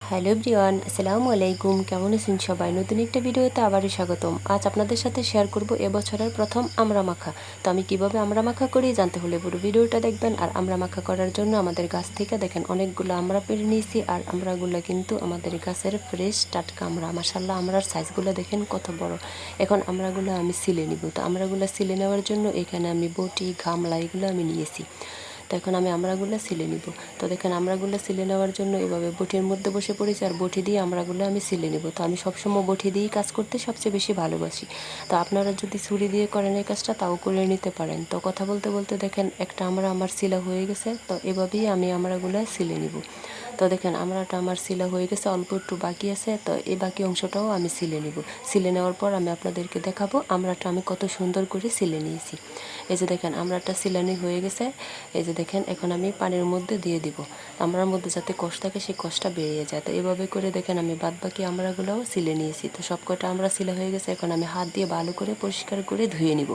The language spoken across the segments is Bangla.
হ্যালো এভরিওয়ান, আসসালামু আলাইকুম। কেমন আছেন সবাই? নতুন একটা ভিডিওতে আবারও স্বাগতম। আজ আপনাদের সাথে শেয়ার করব এবছরের প্রথম আমড়া মাখা। তো আমি কিভাবে আমড়া মাখা করি জানতে হলে পুরো ভিডিওটা দেখবেন। আর আমড়া মাখা করার জন্য আমাদের গাছ থেকে দেখেন অনেকগুলো আমড়া পেড়ে নিয়েছি। আর আমড়াগুলো কিন্তু আমাদের গাছের ফ্রেশ টাটকা আমড়া। মাশাআল্লাহ, আমড়ার সাইজগুলো দেখেন কত বড়। এখন আমড়াগুলো আমি সিলে নিব। তো আমড়াগুলো সিলে নেওয়ার জন্য এখানে আমি বটি, গামলা এগুলো আমি নিয়েছি। তো এখন আমি আমড়াগুলো সিলে নিব। তো দেখেন আমড়াগুলো সিলে নেওয়ার জন্য এভাবে বটির মধ্যে বসে পড়েছি আর বটি দিয়ে আমড়াগুলো আমি সিলে নেব। তো আমি সবসময় বটি দিয়েই কাজ করতে সবচেয়ে বেশি ভালোবাসি। তো আপনারা যদি ছুরি দিয়ে করেন এই কাজটা তাও করে নিতে পারেন। তো কথা বলতে বলতে দেখেন একটা আমড়া আমার সিলা হয়ে গেছে। তো এভাবেই আমি আমড়াগুলো সিলে নিব। তো দেখেন আমড়াটা আমার সিলা হয়ে গেছে, অল্প একটু বাকি আছে। তো এই বাকি অংশটাও আমি সিলে নিব। সিলে নেওয়ার পর আমি আপনাদেরকে দেখাবো আমড়াটা আমি কত সুন্দর করে সিলে নিয়েছি। এই যে দেখেন আমড়াটা সিলানি হয়ে গেছে। এই যে দেখেন এখন আমি পানির মধ্যে দিয়ে দিব। আমড়ার মধ্যে যাতে কষ থাকে সেই কষটা বেরিয়ে যায়। তো এভাবে করে দেখেন আমি বাদবাকি আমড়াগুলোও সিলে নিয়েছি। তো সব কটা আমড়া সিলা হয়ে গেছে। এখন আমি হাত দিয়ে ভালো করে পরিষ্কার করে ধুয়ে নিব।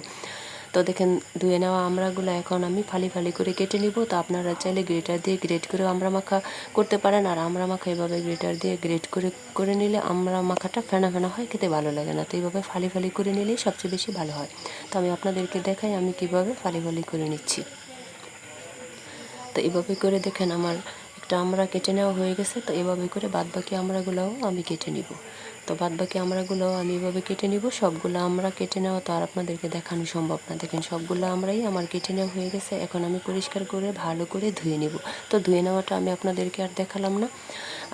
তো দেখেন ধুয়ে নেওয়া আমড়াগুলো এখন আমি ফালি ফালি করে কেটে নিব। তো আপনারা চাইলে গ্রেটার দিয়ে গ্রেট করে আমড়া মাখা করতে পারেন। আর আমড়া মাখা এভাবে গ্রেটার দিয়ে গ্রেট করে করে নিলে আমড়া মাখাটা ফেনা ফেনা হয়, খেতে ভালো লাগে না। তো এইভাবে ফালি ফালি করে নিলেই সবচেয়ে বেশি ভালো হয়। তো আমি আপনাদেরকে দেখাই আমি কিভাবে ফালি ফালি করে নিচ্ছি। তো এভাবে করে দেখেন আমার একটা আমড়া কেটে নেওয়া হয়ে গেছে। তো এভাবে করে বাদবাকি আমড়াগুলোও আমি কেটে নিব। তো বাদবাকি আমড়াগুলোও আমি এভাবে কেটে নিব। সবগুলো আমড়া কেটে নেওয়া তো আর আপনাদেরকে দেখানো সম্ভব না। দেখেন সবগুলো আমড়াই আমার কেটে নেওয়া হয়ে গেছে। এখন আমি পরিষ্কার করে ভালো করে ধুয়ে নেব। তো ধুয়ে নেওয়াটা আমি আপনাদেরকে আর দেখালাম না।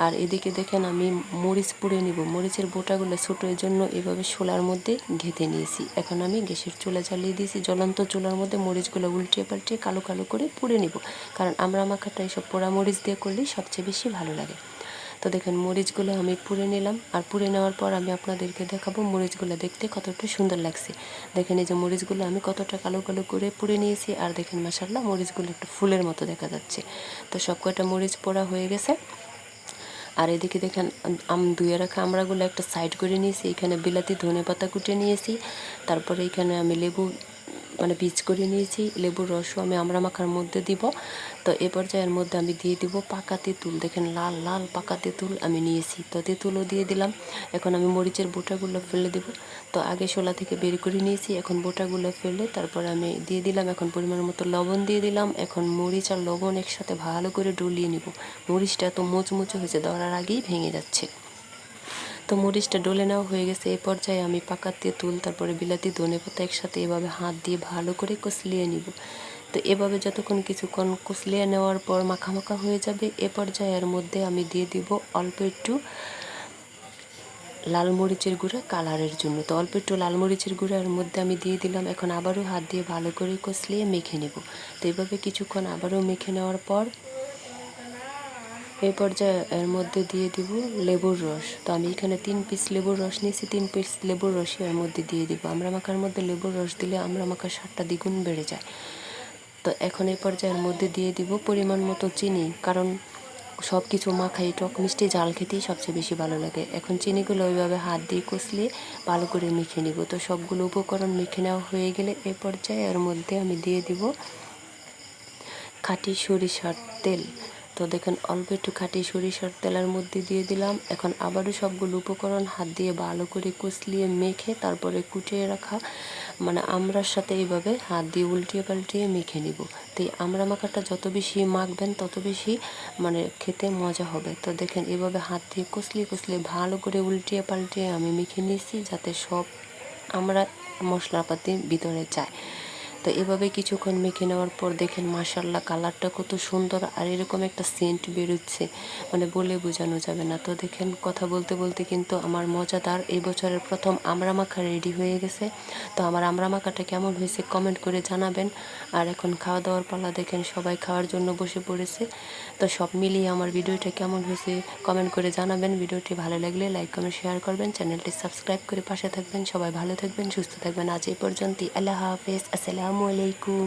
আর এদিকে দেখেন আমি মরিচ পুড়ে নিব। মরিচের বোটাগুলো ছোটোর জন্য এভাবে শোলার মধ্যে ঘেঁটে নিয়েছি। এখন আমি গ্যাসের চুলা জ্বালিয়ে দিয়েছি। জ্বলন্ত চুলার মধ্যে মরিচগুলো উল্টে পাল্টে কালো কালো করে পুড়ে নিব। কারণ আমড়া মাখাটা এসব পোড়া মরিচ দিয়ে করলেই সবচেয়ে বেশি ভালো লাগে। তো দেখেন মরিচগুলো আমি পুড়ে নিলাম। আর পুড়ে নেওয়ার পর আমি আপনাদেরকে দেখাবো মরিচগুলো দেখতে কতটা সুন্দর লাগছে। দেখেন এই যে মরিচগুলো আমি কতটা কালো কালো করে পুড়ে নিয়েছি। আর দেখেন মাশাআল্লাহ মরিচগুলো একটু ফুলের মতো দেখা যাচ্ছে। তো সব কয়টা মরিচ পোড়া হয়ে গেছে। আর এদিকে দেখেন ধুয়ে রাখা আমড়াগুলো একটা সাইড করে নিয়েছি। এখানে বিলাতি ধনেপাতা কুটে নিয়েছি। তারপরে এখানে আমি লেবু বীজ করে নিয়েছি। লেবুর রসও আমি আমড়া মাখার মধ্যে দিব। তো এ পর্যায়ের মধ্যে আমি দিয়ে দিব পাকা তেঁতুল। দেখেন লাল লাল পাকা তেঁতুল আমি নিয়েছি। তো তেঁতুলও দিয়ে দিলাম। এখন আমি মরিচের বোটাগুলো ফেলে দেব। তো আগে শোলা থেকে বের করে নিয়েছি, এখন বোটাগুলো ফেলে তারপরে আমি দিয়ে দিলাম। এখন পরিমাণ মতো লবণ দিয়ে দিলাম। এখন মরিচ আর লবণ একসাথে ভালো করে ডলিয়ে নিব। মরিচটা এত মুচমুচে হয়েছে, দেওয়ার আগেই ভেঙে যাচ্ছে। তো মরিচটা ডলে নেওয়া হয়ে গেছে। এই পর্যায়ে আমি পাকা তেঁতুল তারপরে বিলাতি ধনেপাতা একসাথে এভাবে হাত দিয়ে ভালো করে কষলিয়ে নিব। তো এভাবে যতক্ষণ কিছুক্ষণ কষলিয়ে নেওয়ার পর মাখা মাখা হয়ে যাবে। এ পর্যায়ের মধ্যে আমি দিয়ে দিব অল্প একটু লাল মরিচের গুঁড়া কালারের জন্য। তো অল্প একটু লাল মরিচের গুঁড়ার মধ্যে আমি দিয়ে দিলাম। এখন আবারও হাত দিয়ে ভালো করে কষলিয়ে মেখে নেব। তো এইভাবে কিছুক্ষণ আবারও মেখে নেওয়ার পর এই পর্যায়ে এর মধ্যে দিয়ে দিব লেবুর রস। তো আমি এখানে 3 পিস লেবুর রস নিয়েছি। 3 পিস লেবুর রসই এর মধ্যে দিয়ে দিব। আমড়া মাখার মধ্যে লেবুর রস দিলে আমড়া মাখার স্বাদটা দ্বিগুণ বেড়ে যায়। তো এখন এই পর্যায়ের মধ্যে দিয়ে দিব পরিমাণ মতো চিনি। কারণ সব কিছু মাখাই টক মিষ্টি ঝাল খেতেই সবচেয়ে বেশি ভালো লাগে। এখন চিনিগুলো ওইভাবে হাত দিয়ে কষলিয়ে ভালো করে মেখে নিব। তো সবগুলো উপকরণ মেখে নেওয়া হয়ে গেলে এ পর্যায়ে এর মধ্যে আমি দিয়ে দিব খাঁটি সরিষার তেল। তো দেখেন অল্প একটু খাঁটি সরিষার তেলের মধ্যে দিয়ে দিলাম। এখন আবারও সবগুলো উপকরণ হাত দিয়ে ভালো করে কষলিয়ে মেখে তারপরে কুটিয়ে রাখা আমড়ার সাথে এইভাবে হাত দিয়ে উল্টিয়ে পাল্টিয়ে মেখে নিব। তো এই আমড়া মাখাটা যত বেশি মাখবেন তত বেশি খেতে মজা হবে। তো দেখেন এভাবে হাত দিয়ে কষলিয়ে কষলিয়ে ভালো করে উল্টিয়ে পাল্টিয়ে আমি মেখে নিয়েছি, যাতে সব আমরা মশলাপাতি ভিতরে যায়। তো এভাবে কিছুক্ষণ মেখে নেওয়ার পর দেখেন মাশাআল্লাহ কালারটা কত সুন্দর। আর এরকম একটা সেন্ট বেরোচ্ছে, বলে বোঝানো যাবে না। তো দেখেন কথা বলতে বলতে কিন্তু আমার মজাদার এই বছরের প্রথম আমড়া মাখা রেডি হয়ে গেছে। তো আমার আমড়া মাখাটা কেমন হয়েছে কমেন্ট করে জানাবেন। আর এখন খাওয়া দাওয়ার পালা, দেখেন সবাই খাওয়ার জন্য বসে পড়েছে। তো সব মিলিয়ে আমার ভিডিওটা কেমন হয়েছে কমেন্ট করে জানাবেন। ভিডিওটি ভালো লাগলে লাইক কমেন্ট শেয়ার করবেন, চ্যানেলটি সাবস্ক্রাইব করে পাশে থাকবেন। সবাই ভালো থাকবেন, সুস্থ থাকবেন। আজ এই পর্যন্তই। আল্লাহ হাফেজ, আসসালামু আলাইকুম।